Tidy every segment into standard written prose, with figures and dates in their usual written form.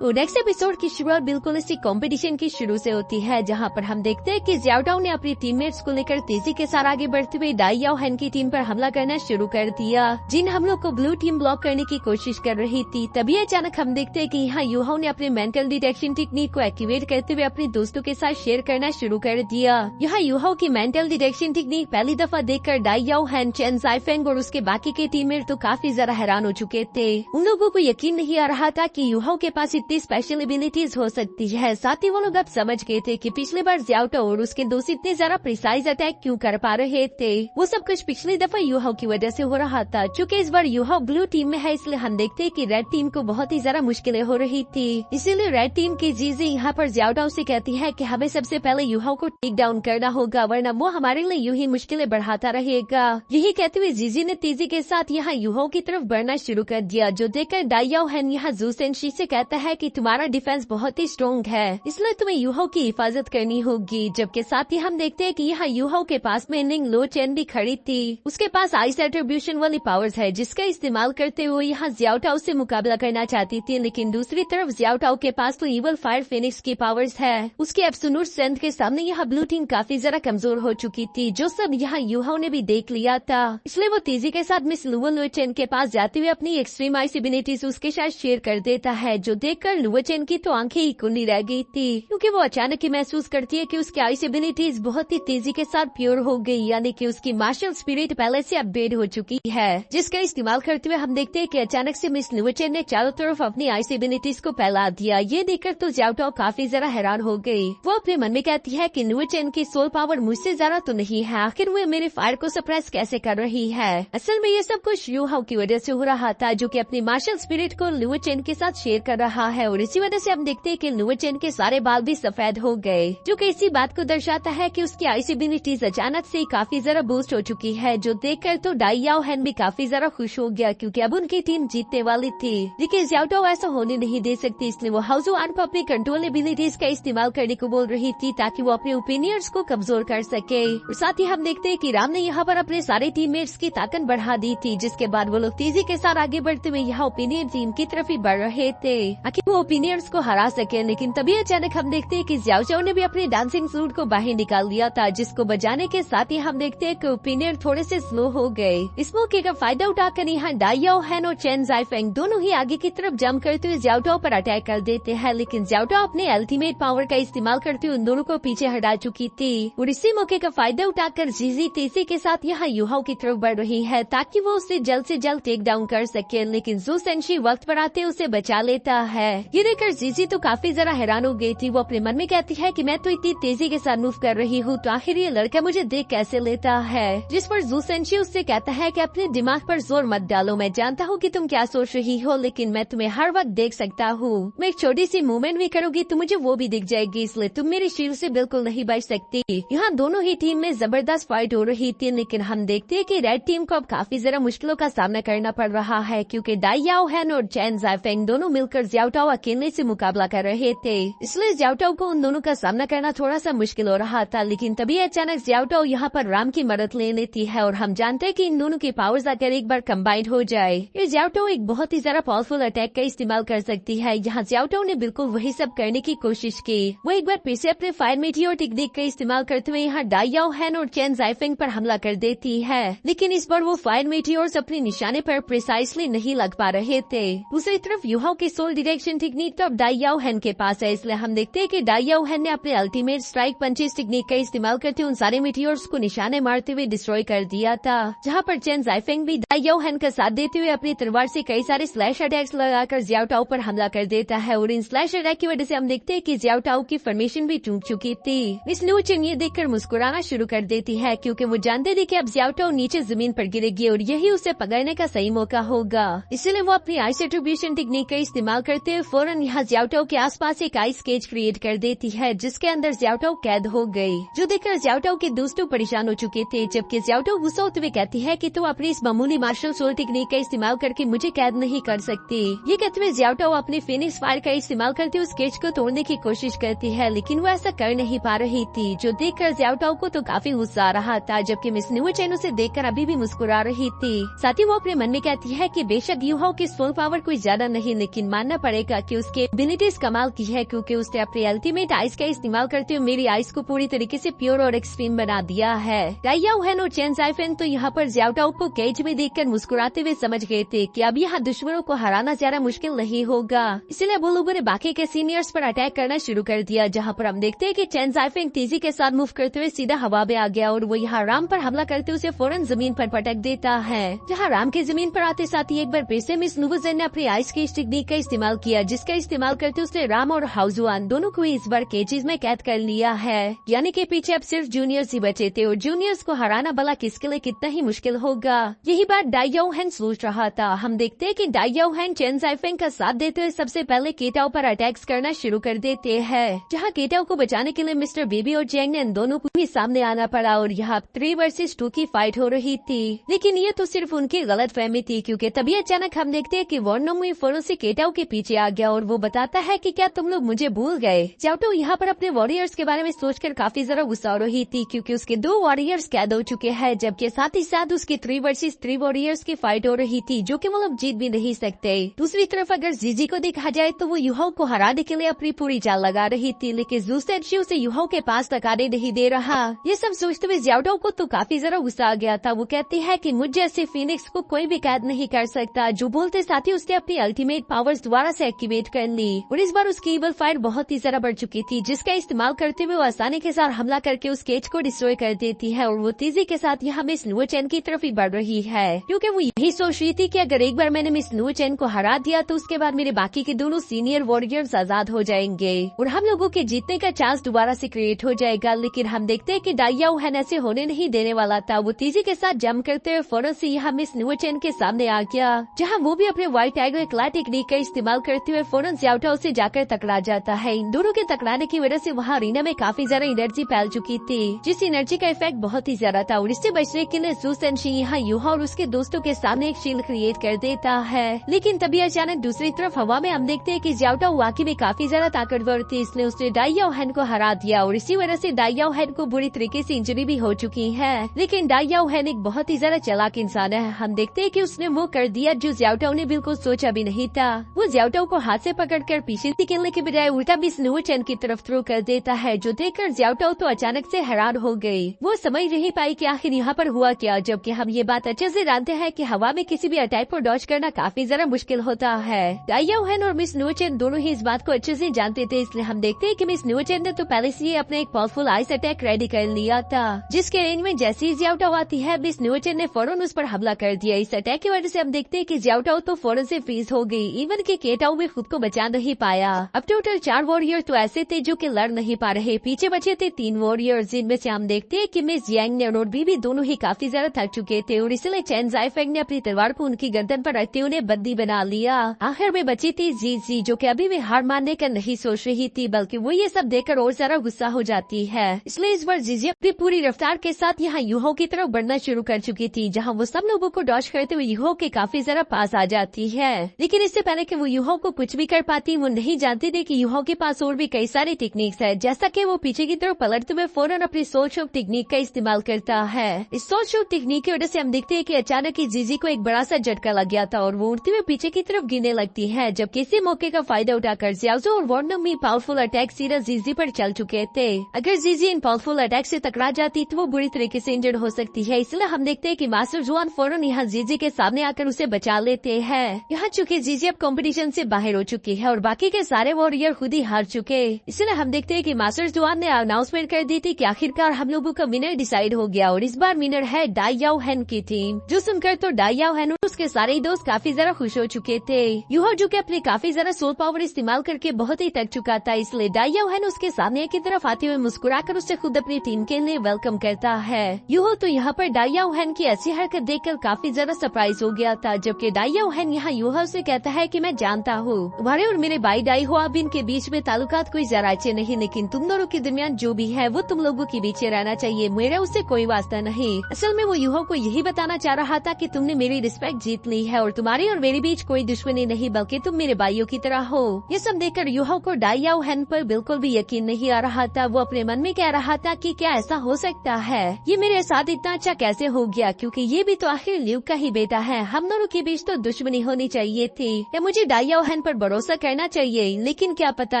और next episode की शुरुआत बिल्कुल इसी कंपटीशन की शुरू से होती है, जहां पर हम देखते हैं कि ज़्याओटाओ ने अपनी टीममेट्स को लेकर तेजी के साथ आगे बढ़ते हुए डाई याओ हैन की टीम पर हमला करना शुरू कर दिया। जिन हमलों को ब्लू टीम ब्लॉक करने की कोशिश कर रही थी, तभी अचानक हम देखते हैं कि यहाँ यूहाओ ने अपने मेंटल डिटेक्शन टेक्निक को एक्टिवेट करते हुए अपने दोस्तों के साथ शेयर करना शुरू कर दिया। यहाँ यूहाओ की मेंटल डिटेक्शन टेक्निक पहली दफा देखकर डाई याओ हैन, चेन ज़ाइफेंग और उसके बाकी के टीममेट तो काफी ज्यादा हैरान हो चुके थे। उन लोगों को यकीन नहीं आ रहा था कि यूहाओ के पास इतनी स्पेशल एबिलिटीज हो सकती है। साथ ही वो लोग अब समझ गए थे कि पिछली बार ज़्याओटाओ और उसके दोस्त इतने ज्यादा प्रिसाइज अटैक क्यों कर पा रहे थे। वो सब कुछ पिछली दफा यूहाओ की वजह से हो रहा था। चूँकि इस बार यूहाओ ब्लू टीम में है, इसलिए हम देखते हैं कि रेड टीम को बहुत ही ज्यादा मुश्किलें हो रही थी। इसीलिए रेड टीम की जीजी यहाँ पर ज़्याओटाओ से कहती है कि हमें सबसे पहले यूहाओ को टेक डाउन करना होगा, वरना वो हमारे लिए यूं ही मुश्किलें बढ़ाता रहेगा। यही कहते हुए जीजी ने तेजी के साथ यहाँ यूहाओ की तरफ बढ़ना शुरू कर दिया, जो देखकर डाई याओ हैन यहाँ ज़ू सेंशी से कहता है कि तुम्हारा डिफेंस बहुत ही स्ट्रॉन्ग है, इसलिए तुम्हें यूहाओ की हिफाजत करनी होगी। जबकि साथ ही हम देखते हैं कि यहाँ यूहाओ के पास में निंग लो चेन भी खड़ी थी। उसके पास आइस एट्रीब्यूशन वाली पावर्स है, जिसका इस्तेमाल करते हुए यहाँ ज़्याओटाओ से मुकाबला करना चाहती थी। लेकिन दूसरी तरफ ज़्याओटाओ के पास तो इवल फायर फिनिक्स की पावर्स है। उसकी एब्सोल्यूट स्ट्रेंथ के सामने यहाँ ब्लू टीम काफी ज्यादा कमजोर हो चुकी थी, जो सब यहाँ यूहाओ ने भी देख लिया था। इसलिए वो तेजी के साथ मिस लुओ चेन के पास जाते हुए अपनी एक्सट्रीम आइस एबिलिटीज उसके साथ शेयर कर देता है, जो देखकर लुओ चेन की तो आंखें ही कुंडी रह गई थी, क्योंकि वो अचानक ही महसूस करती है कि उसकी आइस एबिलिटीज बहुत ही तेजी के साथ प्योर हो गई, यानी कि उसकी मार्शल स्पिरिट पहले से अपग्रेड हो चुकी है, जिसका इस्तेमाल करते हुए हम देखते हैं कि अचानक से मिस लुओ चेन ने चारों तरफ अपनी आइस एबिलिटीज को फैला दिया। ये देखकर तो ज़्याओटाओ काफी ज्यादा हैरान हो गई। वो अपने मन में कहती है कि लुओ चेन की सोल पावर मुझसे ज्यादा तो नहीं है, आखिर वो मेरे फायर को सप्रेस कैसे कर रही है। असल में ये सब कुछ यूहाओ की वजह से हो रहा था, जो कि अपनी मार्शल स्पिरिट को लुओ चेन के साथ शेयर कर रहा है, और इसी वजह से हम देखते हैं कि लुओ चेन के सारे बाल भी सफेद हो गए, जो कि इसी बात को दर्शाता है कि उसकी आइस एबिलिटीज अचानक से काफी ज्यादा बूस्ट हो चुकी है। जो देखकर तो डाई याओ हैन भी काफी ज्यादा खुश हो गया, क्योंकि अब उनकी टीम जीतने वाली थी। लेकिन ज़्याओटाओ ऐसा होने नहीं दे सकती, इसलिए वो हाउज़ू आन को अपनी कंट्रोल एबिलिटीज का इस्तेमाल करने को बोल रही थी, ताकि वो अपने ओपिनियंस को कमजोर कर सके। और साथ ही हम देखते हैं कि राम ने यहाँ पर अपने सारे टीममेट्स की ताकत बढ़ा दी थी, जिसके बाद वो लोग तेजी के साथ आगे बढ़ते हुए यहाँ ओपिनियन टीम की तरफ ही बढ़ रहे थे, ताकि वो ओपिनियंस को हरा सके। लेकिन तभी अचानक हम देखते हैं कि ज़्याओटाओ ने भी अपने डांसिंग सूट को बाहर निकाल लिया था, जिसको बजाने के साथ ही हम देखते हैं कि ओपिनियन थोड़े से स्लो हो गए। इस मौके का फायदा उठाकर यहाँ डाई याओ हैन और चेन ज़ाइफेंग दोनों ही आगे की तरफ जंप करते हुए ज़्याओटाओ पर अटैक कर देते हैं, लेकिन ज़्याओटाओ अपने अल्टीमेट पावर का इस्तेमाल करते हुए उन दोनों को पीछे हटा चुकी थी। और इसी मौके का फायदा उठाकर जीजी तेजी के साथ यहाँ यूहाओ की तरफ बढ़ रही है, ताकि वो उसे जल्द से जल्द टेक डाउन कर सके। लेकिन ज़ू सेंशी वक्त पर आते उसे बचा लेता है। ये देखकर जीजी तो काफी जरा हैरान हो गई थी। वो अपने मन में कहती है कि मैं तो इतनी तेजी के साथ मूव कर रही हूँ, तो आखिर ये लड़का मुझे देख कैसे लेता है। जिस पर ज़ू सेंशी उससे कहता है कि अपने दिमाग पर जोर मत डालो, मैं जानता हूँ कि तुम क्या सोच रही हो, लेकिन मैं तुम्हें हर वक्त देख सकता हूँ। मैं एक छोटी सी मूवमेंट भी करूँगी तो मुझे वो भी दिख जाएगी, इसलिए तुम मेरी शील्ड से बिल्कुल नहीं बच सकती। यहाँ दोनों ही टीम में जबरदस्त फाइट हो रही थी, लेकिन हम देखते हैं कि रेड टीम को अब काफी जरा मुश्किलों का सामना करना पड़ रहा है, क्योंकि डाई याओ हैन और चेन ज़ाइफेंग दोनों मिलकर ज़्याओटाओ अकेले से मुकाबला कर रहे थे। इसलिए ज़्याओटाओ को उन दोनों का सामना करना थोड़ा सा मुश्किल हो रहा था। लेकिन तभी अचानक ज़्याओटाओ यहाँ पर राम की मदद ले लेती है, और हम जानते हैं कि इन दोनों की पावर्स अगर एक बार कंबाइंड हो जाए, ये ज़्याओटाओ एक बहुत ही ज्यादा पावरफुल अटैक का इस्तेमाल कर सकती है। यहाँ ज़्याओटाओ ने बिल्कुल वही सब करने की कोशिश की। वो एक बार फिर से अपने फायर मीटियोर टेक्निक का इस्तेमाल करते हुए यहाँ डाई याओ हैन और चेन ज़ाइफेंग पर हमला कर देती है, लेकिन इस बार वो फायर मीटियोर्स अपने निशाने पर प्रिसाइसली नहीं लग पा रहे थे। दूसरी तरफ यूहाओ की सोल डिरेक्शन टेक्निक तो अब डाई याओ हैन के पास है, इसलिए हम देखते हैं कि डाई याओ हैन ने अपने अल्टीमेट स्ट्राइक पंचेस टेक्निक का इस्तेमाल करते उन सारे मीटियोर्स को निशाने मारते हुए डिस्ट्रॉय कर दिया था। जहाँ पर चेन ज़ाइफेंग भी डाई याओ हैन का साथ देते हुए अपनी तलवार से कई सारे स्लैश अटैक्स लगाकर ज़्याओटाओ पर हमला कर देता है, और इन स्लैश अटैक की वजह से हम देखते हैं कि ज़्याओटाओ की फॉर्मेशन भी टूट चुकी थी। मिस लुओ चेन ये देखकर मुस्कुराना शुरू कर देती है, क्योंकि वो जानते थे कि अब ज़्याओटाओ नीचे जमीन पर गिरेगी और यही उसे पकड़ने का सही मौका होगा। इसलिए वो अपनी आइस एट्रीब्यूशन टेक्निक का इस्तेमाल करते हुए फौरन यहाँ ज़्याओटाओ के आसपास एक आइस केज क्रिएट कर देती है, जिसके अंदर ज़्याओटाओ कैद हो गई। जो देखकर ज़्याओटाओ के दोस्तों परेशान हो चुके थे, जबकि ज़्याओटाओ गुस्सा होते हुए कहती है कि तू अपनी इस मामूली मार्शल सोल टेक्निक का इस्तेमाल करके मुझे कैद नहीं कर सकती। ये कहते हुए ज़्याओटाओ अपने फिनिक्स फायर का इस्तेमाल करते हुए उस केज को तोड़ने की कोशिश करती है, लेकिन वो ऐसा कर नहीं पा रही थी। जो देखकर ज़्याओटाओ को तो काफी गुस्सा आ रहा था, जबकि मिस लुओ चेन उसे देखकर अभी भी मुस्कुरा रही थी। साथ ही वो अपने मन में कहती है कि बेशक यूहाओ की सोल पावर कोई ज्यादा नहीं, लेकिन मानना पड़ेगा जाएगा कि उसकी एबिलिटीज कमाल की है, क्योंकि उसने अपने अल्टीमेट आइस का इस्तेमाल करते हुए मेरी आइस को पूरी तरीके से प्योर और एक्सट्रीम बना दिया है। दाई याओहेन और चेन जाइफेन तो यहाँ पर जियाओ टाओ को केज में देखकर मुस्कुराते हुए समझ गए थे कि अब यहाँ दुश्मनों को हराना ज्यादा मुश्किल नहीं होगा। इसलिए वो लोगों ने बाकी के सीनियर्स पर अटैक करना शुरू कर दिया, जहाँ पर हम देखते हैं कि चेन जाइफेन तेजी के साथ मूव करते हुए सीधा हवा में आ गया और वो यहाँ राम पर हमला करते उसे फौरन जमीन पर पटक देता है। जहाँ राम के जमीन पर आते साथ ही एक बार फिर से मिस नुवुजेन ने अपनी आइस की टेक्निक का इस्तेमाल किया, जिसका इस्तेमाल करते उसने राम और हाउजुआन दोनों को इस बार केजेस में कैद कर लिया है। यानी कि पीछे अब सिर्फ जूनियर्स ही बचे थे और जूनियर्स को हराना भला किसके लिए कितना ही मुश्किल होगा। यही बात दाई याओहेन सोच रहा था। हम देखते हैं कि दाई याओहेन चेन जाइफेंग का साथ देते हुए सबसे पहले केटाओ पर अटैक्स करना शुरू कर देते हैं, जहाँ केटाओ को बचाने के लिए मिस्टर बेबी और जेंग ने इन दोनों को भी सामने आना पड़ा और यहाँ 3 वर्सेस 2 की फाइट हो रही थी। लेकिन ये तो सिर्फ उनकी गलत फहमी थी, क्योंकि तभी अचानक हम देखते हैं कि वॉर्नोमुई फौरन से केटाओ के पीछे आ गया और वो बताता है कि क्या तुम लोग मुझे भूल गए। जाओटो यहाँ पर अपने वॉरियर्स के बारे में सोचकर काफी ज्यादा गुस्सा हो रही थी, क्योंकि उसके 2 वॉरियर्स कैद हो चुके हैं, जबकि साथ ही साथ उसके 3 वर्सेस 3 वॉरियर्स की फाइट हो रही थी, जो कि वो लोग जीत भी नहीं सकते। दूसरी तरफ अगर जीजी को देखा जाए तो वो युहाओ को हराने के लिए अपनी पूरी जाल लगा रही थी, लेकिन जूसेंशी उसे युहाओ के पास तक आने नहीं दे रहा। ये सब सोचते हुए जाओटो को तो काफी ज्यादा गुस्सा आ गया था। वो कहती है कि मुझ जैसे फीनिक्स को कोई भी कैद नहीं कर सकता। जो बोलते साथ ही उसने अपनी अल्टीमेट पावर्स दोबारा से एक्टिवेट कर ली और इस बार उसकी ईवल फायर बहुत ही ज्यादा बढ़ चुकी थी, जिसका इस्तेमाल करते हुए वो आसानी के साथ हमला करके उस केज को डिस्ट्रॉय कर देती है और वो तेजी के साथ यहाँ मिस नुवुचेन की तरफ ही बढ़ रही है, क्योंकि वो यही सोच रही थी कि अगर एक बार मैंने मिस नुवुचेन को हरा दिया तो उसके बाद मेरे बाकी के दोनों सीनियर वॉरियर्स आजाद हो जाएंगे और हम लोगों के जीतने का चांस दोबारा से क्रिएट हो जाएगा। लेकिन हम देखते हैं कि दाई याओहेन ऐसे होने नहीं देने वाला था। वो तेजी के साथ जंप करते हुए फौरन से यहाँ मिस नुवुचेन के सामने आ गया, जहाँ वो भी अपने व्हाइट टाइगर क्ला टेक्निक का इस्तेमाल करते हुए फौरन जाओटो से जाकर टकरा जाता है। इन दोनों के टकराने की वजह से वहाँ अरीना में काफी ज्यादा एनर्जी फैल चुकी थी, जिस एनर्जी का इफेक्ट बहुत ही ज्यादा था और इससे बचने के लिए जूसेंशी यहाँ युहा और उसके दोस्तों के सामने एक शील्ड क्रिएट कर देता है। लेकिन तभी अचानक दूसरी तरफ हवा में हम देखते हैं कि जाओटो वाकई में काफी ज्यादा ताकतवर थी, इसलिए उसने दाई याओहेन को हरा दिया और इसी वजह से दाई याओहेन को बुरी तरीके से इंजरी भी हो चुकी है। लेकिन दाई याओहेन एक बहुत ही ज्यादा चालाक इंसान है। हम देखते हैं कि उसने वो कर दिया जो जाओटो ने बिल्कुल सोचा भी नहीं था। वो जाओटो को हाथ से पकड़कर पीछे निकलने के बजाय उल्टा मिस नुवुचेन की तरफ थ्रो कर देता है, जो देखकर जाओटो तो अचानक से हैरान हो गई। वो समझ नहीं पाई कि आखिर यहाँ पर हुआ क्या, जबकि हम ये बात अच्छे से जानते हैं कि हवा में किसी भी अटैक को डॉज करना काफी ज्यादा मुश्किल होता है। दाई याओहेन और मिस नुवुचेन दोनों ही इस बात को अच्छे से जानते थे, इसलिए हम देखते हैं कि मिस नुवुचेन ने तो पहले से ही अपना एक पावरफुल आइस अटैक रेडी कर लिया था, जिसके रेंज में जैसे ही जाओटो आती है मिस नुवुचेन ने फौरन उस पर हमला कर दिया। इस अटैक की वजह से हम देखते हैं कि जाओटो तो फौरन से फ्रीज हो गई, इवन के केटाओ भी खुद को बचा नहीं पाया। अब टोटल 4 वॉरियर तो ऐसे थे जो कि लड़ नहीं पा रहे, पीछे बचे थे 3 वॉरियर, जिनमें से हम देखते हैं कि मिस यांग ने और बीबी दोनों ही काफी ज्यादा थक चुके थे और इसलिए चेन जाइफेंग ने अपनी तलवार को उनकी गर्दन पर रखते उन्हें बंदी बना लिया। आखिर में बची थी जीजी, जो कि अभी भी हार मानने का नहीं सोच रही थी, बल्कि वो ये सब देखकर और ज्यादा गुस्सा हो जाती है। इसलिए इस बार जीजी अपनी पूरी रफ्तार के साथ यहाँ युहो की तरफ बढ़ना शुरू कर चुकी थी, जहाँ वो सब लोगों को डॉज करते हुए युहो के काफी ज्यादा पास आ जाती है। लेकिन इससे पहले कि वो युहो को कुछ भी कर पाती, वो नहीं जानती थी कि युहो के पास और भी कई सारी टेक्निक्स है। जैसा कि वो पीछे की तरफ पलटते हुए फौरन अपनी सोल शॉक टेक्निक का इस्तेमाल करता है। इस सोल शॉक टेक्निक की वजह से हम देखते हैं कि अचानक ही जीजी को एक बड़ा सा झटका लग गया था और वो उड़ते हुए पीछे की तरफ गिरने लगती है, जब किसी मौके का फायदा उठाकर जियाओजो और वॉर्नोमुई पावरफुल अटैक सीधा जीजी पर चल चुके थे। अगर जीजी इन पावरफुल अटैक से टकरा जाती तो वो बुरी तरीके से इंजर्ड हो सकती है, इसलिए हम देखते हैं कि मास्टर जुआन फौरन यहाँ जीजी के सामने आकर उसे बचा लेते हैं। यहाँ चूंकि जीजी अब कंपटीशन से बाहर हो चुकी है और बाकी के सारे वॉरियर खुद ही हार चुके, इसलिए हम देखते हैं कि मास्टर जुआन ने अनाउंसमेंट कर दी थी कि आखिरकार हम लोगों का विनर डिसाइड हो गया और इस बार विनर है दाई याओहेन की टीम। जो सुनकर तो दाई याओहेन और उसके सारे ही दोस्त काफी ज्यादा खुश हो चुके थे। युहो जो कि अपने काफी ज्यादा सोल पावर इस्तेमाल करके बहुत ही थक चुका था, इसलिए दाई याओहेन उसके सामने की तरफ आते हुए मुस्कुराकर उससे खुद अपनी टीम के लिए वेलकम करता है। युहो तो यहाँ पर दाई याओहेन की ऐसी हरकत देखकर काफी ज्यादा सरप्राइज हो गया था, जबकि दाई याओहेन यहाँ युहो से कहता है कि मैं जानता हूँ तुम्हारे और मेरे भाई दाई हुआबिन के बीच में ताल्लुकात कोई जरा अच्छे नहीं, लेकिन तुम दोनों के दरमियान जो भी है वो तुम लोगों के बीच रहना चाहिए, मेरा उससे कोई वास्ता नहीं। असल में वो युहो को यही बताना चाह रहा था कि तुमने मेरी रिस्पेक्ट जीत ली है और तुम्हारी और मेरे बीच कोई दुश्मनी नहीं, बल्कि तुम मेरे भाइयों की तरह हो। ये सब देखकर युहो को दाई याओहेन पर बिल्कुल भी यकीन नहीं आ रहा था। वो अपने मन में कह रहा था कि क्या ऐसा हो सकता है, ये मेरे साथ इतना अच्छा कैसे हो गया, क्योंकि ये भी तो आखिर ल्यूक का ही बेटा है, हम दोनों के बीच तो दुश्मनी होनी चाहिए थी। या मुझे दाई याओहेन हैन पर भरोसा करना चाहिए, लेकिन क्या पता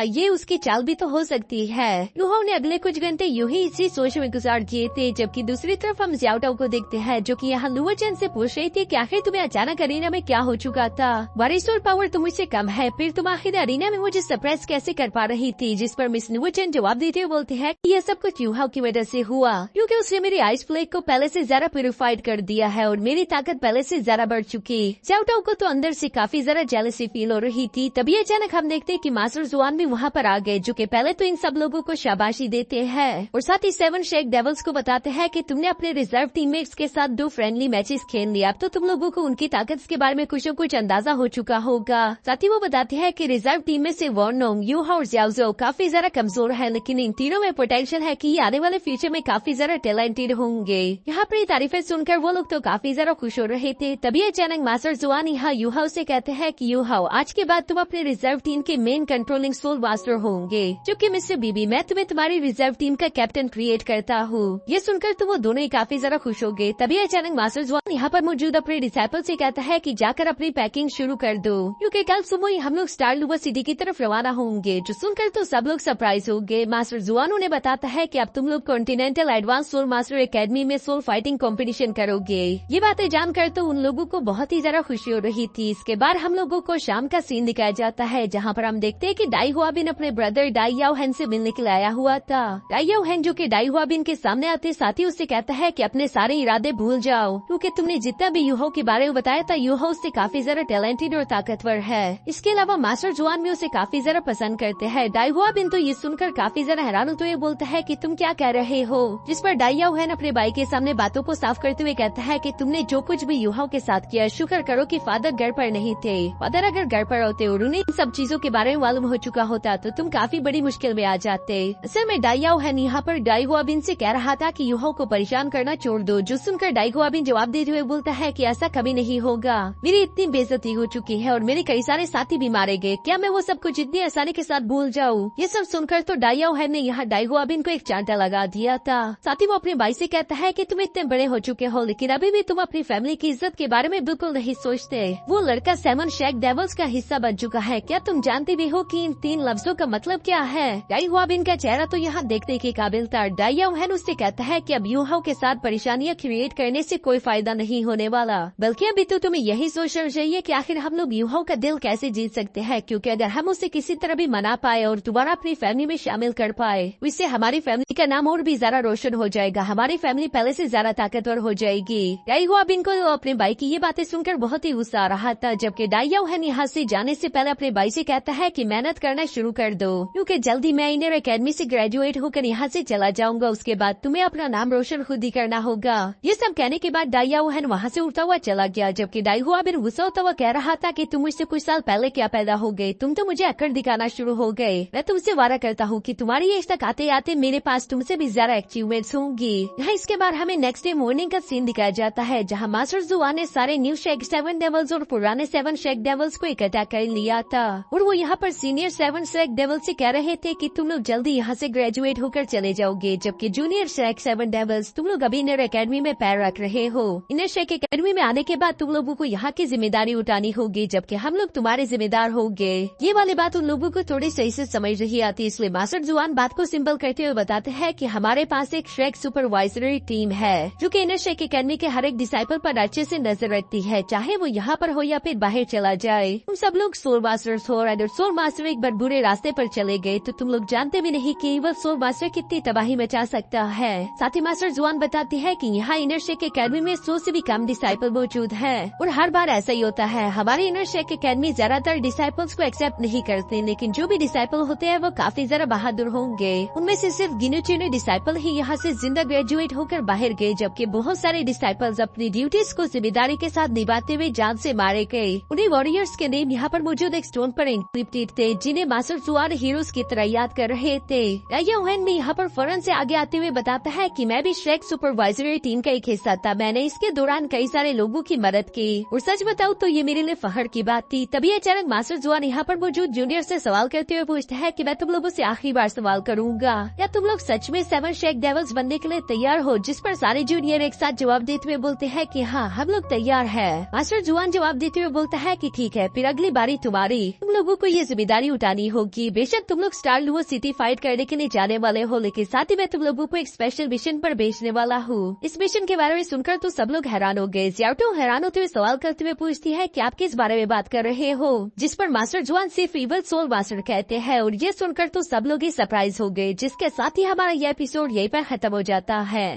ये उसकी चाल भी तो हो सकती है। यूहाओ ने अगले कुछ घंटे यूं ही इसी सोच में गुजार दिए थे, जबकि दूसरी तरफ हम ज्याओटाओ को देखते हैं जो कि यहाँ लुओचेन से पूछ रही थी कि आखिर तुम्हें अचानक अरीना में क्या हो चुका था। बारिश और पावर तो मुझसे कम है, फिर तुम आखिर अरीना में मुझे सरप्राइज कैसे कर पा रही थी। जिस पर मिस लुओचेन जवाब देते हुए बोलते हैं कि यह सब कुछ यूहाओ की वजह से हुआ, क्योंकि उसने मेरी आइस प्लेग को पहले से ज्यादा प्यूरिफाइड कर दिया है और मेरी ताकत पहले से ज्यादा बढ़ चुकी। ज्याओटाओ को तो अंदर से काफी ज्यादा जेलसी फील हो रही थी। तभी अचानक हम देखते कि मास्टर जुआन भी वहाँ पर आ गए, जो कि पहले तो इन सब लोगों को शाबाशी देते हैं और साथ ही 7 शेक डेविल्स को बताते हैं कि तुमने अपने रिजर्व टीममेट्स के साथ 2 फ्रेंडली मैचेस खेल लिया, अब तो तुम लोगों को उनकी ताकत के बारे में कुछ अंदाजा हो चुका होगा। साथ ही वो बताते हैं कि रिजर्व टीम में से वॉर्नोंग, यूहाओ और ज्याओजो काफी ज्यादा कमजोर है, लेकिन इन तीनों में पोटेंशियल है कि आने वाले फ्यूचर में काफी ज्यादा टैलेंटेड होंगे। यहाँ पर तारीफें सुनकर वो लोग तो काफी ज्यादा खुश हो रहे थे। तभी अचानक मास्टर जुआन यहाँ यूहाओ से कहते हैं कि यूहाओ, आज के बाद तुम अपने रिजर्व टीम के मेन कंट्रोलिंग सोल मास्टर होंगे, जो कि मिस्टर बीबी मैं तुम्हें तुम्हारी रिजर्व टीम का कैप्टन क्रिएट करता हूँ। ये सुनकर तो वो दोनों ही काफी ज्यादा खुश हो गए। तभी अचानक मास्टर जुआन यहाँ पर मौजूद अपने डिसाइपल से कहता है कि जाकर अपनी पैकिंग शुरू कर दो, क्योंकि कल सुबह ही हम लोग स्टार लुवर सिटी की तरफ रवाना होंगे। जो सुनकर तो सब लोग सरप्राइज हो गए। मास्टर जुआन उन्हें बताता है कि अब तुम लोग continental advance soul master academy में सोल फाइटिंग कॉम्पिटिशन करोगे। ये बातें जानकर तो उन लोगों को बहुत ही ज्यादा खुशी हो रही थी। इसके बाद हम लोगों को शाम का सीन दिखाया जाता है, जहाँ पर हम देखते हैं कि डाई हुआबिन अपने ब्रदर डाई याओ हैन से मिलने के लिए आया हुआ था। डाई याओ हैन जो कि डाई हुआबिन के सामने आते साथ ही उससे कहता है कि अपने सारे इरादे भूल जाओ, क्योंकि तुमने जितना भी यूहाओ के बारे में बताया था, यूहाओ उससे काफी ज्यादा टैलेंटेड और ताकतवर है। इसके अलावा मास्टर जुआन भी उसे काफी ज्यादा पसंद करते हैं। डाई हुआबिन तो ये सुनकर काफी ज्यादा हैरान होते हुए बोलता है कि तुम क्या कह रहे हो, जिस पर डाई याओ हैन अपने भाई के सामने बातों को साफ करते हुए कहता है कि तुमने जो कुछ भी यूहाओ के साथ किया, शुक्र करो कि फादर घर पर नहीं थे। फादर अगर घर पर होते और उन्हें इन सब चीजों के बारे में मालूम हो चुका होता तो तुम काफी बड़ी मुश्किल में आ जाते। असल में डाई याओ हैन यहाँ पर डाई हुआबिन से कह रहा था कि यूहाओ को परेशान करना छोड़ दो, जो सुनकर डाई हुआबिन जवाब देते हुए बोलता है कि ऐसा कभी नहीं होगा, मेरी इतनी बेइज्जती हो चुकी है और मेरे कई सारे साथी भी मारे गए, क्या मैं वो सब कुछ इतनी आसानी के साथ भूल जाऊँ। ये सब सुनकर तो डाई याओ हैन ने यहाँ डाई हुआबिन को एक चांटा लगा दिया था। साथ ही वो अपने भाई से कहता है कि तुम इतने बड़े हो चुके हो, लेकिन अभी भी तुम अपनी फैमिली की इज्जत के बारे में बिल्कुल नहीं सोचते। वो लड़का 7 शेक डेविल्स का हिस्सा बन चुका है, क्या तुम जानते भी हो कि इन 3 लफ्जों का मतलब क्या है। डाई हुआबिन का चेहरा तो यहाँ देखने के काबिल था। डाई याओ हैन उससे कहता है कि अब यूहाओ के साथ परेशानियाँ क्रिएट करने से कोई फायदा नहीं होने वाला, बल्कि अभी तो तुम्हें यही सोचना चाहिए कि आखिर हम लोग यूहाओ का दिल कैसे जीत सकते हैं, क्योंकि अगर हम उसे किसी तरह भी मना पाए और दोबारा अपनी फैमिली में शामिल कर पाए, इससे हमारी फैमिली का नाम और भी ज्यादा रोशन हो जाएगा, हमारी फैमिली पहले से ज्यादा ताकतवर हो जाएगी। डाई हुआबिन को अपने भाई की ये बातें सुनकर बहुत ही गुस्सा आ रहा था, जबकि डाई याओ हैन यहाँ से जाने से पहले अपने भाई से कहता है कि मेहनत करना शुरू कर दो, क्योंकि जल्दी मैं इनर एकेडमी से ग्रेजुएट होकर यहाँ से चला जाऊंगा, उसके बाद तुम्हें अपना नाम रोशन खुद ही करना होगा। ये सब कहने के बाद डाई याओ हैन वहाँ से उठता हुआ चला गया, जबकि डाई हुआबिन गुस्सा होता हुआ कह रहा था कि तुम मुझसे कुछ साल पहले क्या पैदा हो गए, तुम तो मुझे अकड़ दिखाना शुरू हो गए। मैं तुमसे वादा करता हूँ कि तुम्हारी एज तक आते आते मेरे पास तुमसे भी ज्यादा अचीवमेंट्स होंगी। यहाँ इसके बाद हमें नेक्स्ट डे मॉर्निंग का सीन दिखाया जाता है, जहाँ मास्टर जुआन ने सारे न्यू शेक 7 डेविल्स और पुराने 7 शेक डेविल्स को इकट्ठा कर लिया था, और वो यहाँ पर सीनियर 7 शेक डेविल्स से कह रहे थे कि तुम लोग जल्दी यहाँ से ग्रेजुएट होकर चले जाओगे, जबकि जूनियर शेक 7 डेविल्स तुम लोग अभी इनर एकेडमी में पैर रख रहे हो। इनर शेक एकेडमी में आने के बाद तुम लोगों को यहाँ की जिम्मेदारी उठानी होगी, जबकि हम लोग तुम्हारे जिम्मेदार होंगे। ये वाली बात उन लोगों को थोड़ी सही से समझ नहीं आती, इसलिए मास्टर जुआन बात को सिंपल करते हुए बताते हैं कि हमारे पास एक शेक सुपरवाइजरी टीम है, जो कि इनर शेक एकेडमी के हर एक डिसाइपल पर अच्छे से नजर रखती है, चाहे वो यहाँ पर हो या फिर बाहर चला जाए। तुम सब लोग सोल मास्टर्स हो, अगर सोल मास्टर एक बार बुरे रास्ते पर चले गए तो तुम लोग जानते भी नहीं कि वह सोल मास्टर कितनी तबाही मचा सकता है। साथ ही मास्टर जुआन बताती है कि यहाँ इनर शेक एकेडमी में 100 से भी कम डिसाइपल मौजूद है, और हर बार ऐसा ही होता है। हमारे इनर शेक एकेडमी ज्यादातर डिसाइपल्स को एक्सेप्ट नहीं करते, लेकिन जो भी डिसाइपल होते हैं वो काफी ज्यादा बहादुर होंगे। उनमें से सिर्फ गिने चुने डिसाइपल ही यहाँ से जिंदा ग्रेजुएट होकर बाहर गए, जबकि बहुत सारे डिसाइपल्स अपनी ड्यूटीज को जिम्मेदारी के साथ निभाते हुए जान से मारे गए। उन्हें वॉरियर्स के नेम यहाँ पर मौजूद एक स्टोन पर इंक्रिप्टेड थे, जिन्हें मास्टर जुआन हीरोज की तरह याद कर रहे थे। डाई याओ हैन भी यहाँ पर फौरन से आगे आते हुए बताता है कि मैं भी शेक सुपरवाइजरी टीम का एक हिस्सा था, मैंने इसके दौरान कई सारे लोगों की मदद की, और सच बताऊं तो ये मेरे लिए फखर की बात थी। तभी अचानक मास्टर जुआन यहाँ पर मौजूद जूनियर से सवाल करते हुए पूछता है कि मैं तुम लोगों से आखिरी बार सवाल करूंगा, या तुम लोग सच में 7 शेक डेविल्स बनने के लिए तैयार हो। जिस पर सारे जूनियर एक साथ जवाब देते हुए बोलते हैं कि हाँ हम लोग तैयार है। मास्टर जुआन जवाब देते हुए बोलता है कि ठीक है, फिर अगली बार जिम्मेदारी तुम्हारी, तुम लोगों को ये जिम्मेदारी उठानी होगी। बेशक तुम लोग स्टार लुओ सिटी फाइट करने के लिए जाने वाले हो, लेकिन साथ ही मैं तुम लोगों को एक स्पेशल मिशन पर भेजने वाला हूँ। इस मिशन के बारे में सुनकर तो सब लोग हैरान हो गए। ज़्याओटो हैरान होते हुए सवाल करते हुए पूछती है कि आप किस बारे में बात कर रहे हो, जिस पर मास्टर जुआन सिर्फ इवल सोल मास्टर कहते हैं। और ये सुनकर तो सब लोग ही सरप्राइज हो गए, जिसके साथ ही हमारा ये एपिसोड यहीं पर खत्म हो जाता है।